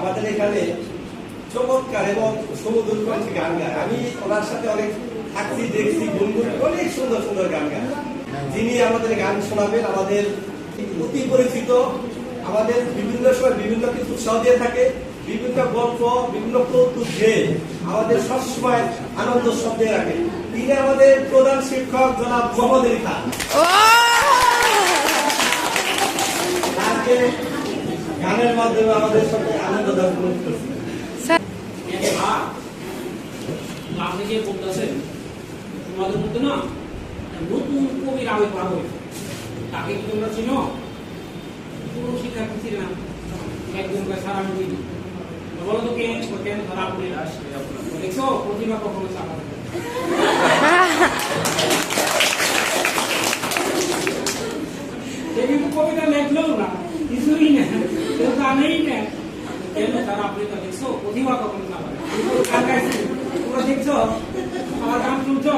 আমাদের এখানে চমৎকার এবং সমুদ্র কণ্ঠে গান গায়। আমি ওনার সাথে অনেক থাকছি, দেখছি, গুনগুন অনেক সুন্দর সুন্দর গান গায়। যিনি আমাদের গান শোনাবেন, আমাদের অতি পরিচিত, আমাদের বিভিন্ন সময় বিভিন্ন কিছু উৎসাহ দিয়ে থাকে, বিভিন্ন গল্প, বিভিন্ন কৌতুক দিয়ে আমাদের সবসময় আনন্দ শব্দে রাখে। তিনি আমাদের প্রধান শিক্ষক জনাব মোহাম্মদ আলী খান। গানের মাধ্যমে আমাদের সাথে আনন্দ দান করতেছে। আপনি যে বলতেছেন তোমাদের মধ্যে না নতুন কবির আবির্ভাব হয়েছে, তাকে কি তোমরা চিনো? পুরো শিক্ষার্থী ছিল না, একজন সারা মিলি বলো তো কে কেন ধরা পড়ে দেখছো প্রতিভা কখনো চাপা কিন্তু কবিতা লেখলেও না, কিছুই না, কেউ জানেই না কেন তারা আপনি দেখছো প্রতিভা কখনো চাপা তোমরা দেখছো আমার গান শুনছো?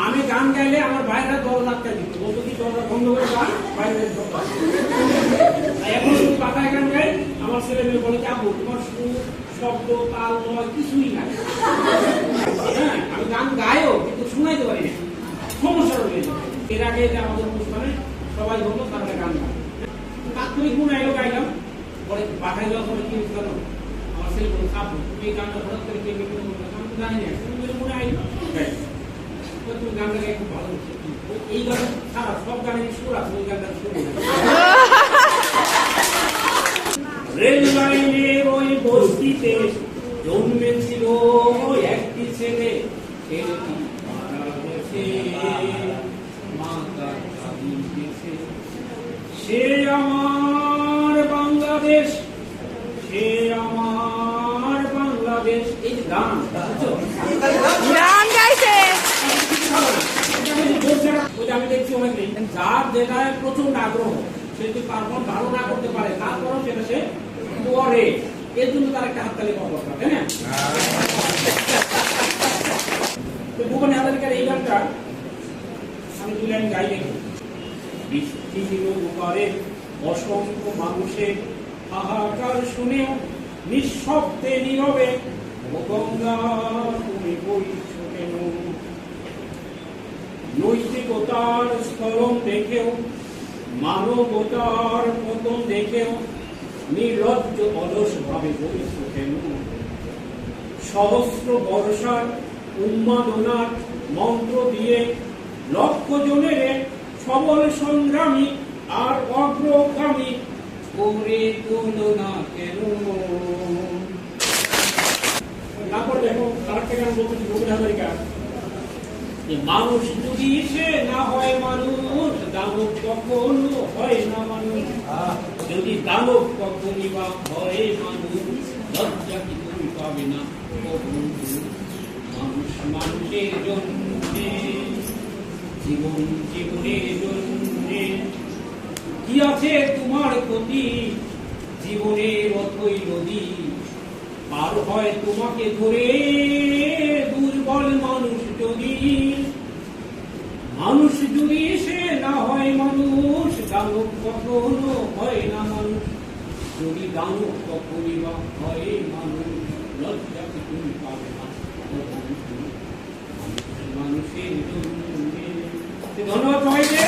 আমি গান গাইলে আমার ভাইরা 10 লাখ টাকা দিত, বলতো কি দরজা বন্ধ করে গান বাইরে। এখন শুধু পাতায় গান গাই, আমার ছেলে মেয়ে বলে যাবো তোমার সুর শব্দ তাল নয় কিছুই নাই। হ্যাঁ আমি গান গাইও কিন্তু শুনাইতে পারি না, সমস্যা রয়েছে। এর আগে যে আমাদের অনুষ্ঠানে সবাই বলতো তারা গান গায়, তাৎক্ষণিক গুণ আইলো গাইলাম, পরে পাঠাই যাওয়ার পরে কি জানো আমার ছেলে বলে চাপো তুমি এই গানটা হঠাৎ করে কে আমি জানি না, তুমি মনে আইলো তুমি গানটা গাই খুব ভালো হচ্ছে। এই গান ছাড়া সব গানের সুর আছে, ওই গানটা শুনে রেল লাইনের ওই বস্তিতে জন্মেছিল একটি ছেলে, ছেলেটি মারা গেছে, মাতা গেছে। সে আমার বাংলাদেশ, সে আমার বাংলাদেশ। এই যে গান গান গাইছে আমি দেখছি অনেক যার যেটায় প্রচন্ড আগ্রহ, সে যদি পারফর্ম ভালো না করতে পারে তারপরও সেটা সে করে, এর জন্য তার একটা হাততালি পাওয়া দরকার, তাই না? ভুবন হাজারিকার এই গানটা আমি 2 লাইন গাই দেখি। বৃষ্টি উপরে অসংখ্য মানুষের হাহাকার শুনেও নিঃশব্দে নীরবে ও গঙ্গা তুমি বইছ কেন? নৈতিকতার স্খলন দেখেও, মানবতার পতন দেখেও নির্লজ্জ অলস ভাবে বইছ কেন? সহস্র বর্ষার উন্মাদনার মন্ত্র দিয়ে লক্ষ জনের সবল সংগ্রামী আর অগ্রগামী করে তুলনা কেন? তারপর দেখো আরেকটা গান বলতেছি ভুবন হাজারিকা, মানুষ যদি সে না হয় মানুষ, দানব কখনো হয় না মানুষ। যদি দানব কখনই বা হয় মানুষ, লজ্জা কি তুমি পাবে না? মানুষ মানুষের জন্যে, জীবন জীবনের জন্যে কি আছে তোমার ক্ষতি? জীবনের অথই নদী পার হয় তোমাকে ধরে দুর্বল মানুষ যদি। মানুষ যদি সে না হয় মানুষ, দানব কখনো হয় না মানুষ। যদি দানব কখনই বা হয় মানুষ, লজ্জা কি তুমি পাবে না? মানুষের জন্য। ধন্যবাদ সবাইকে।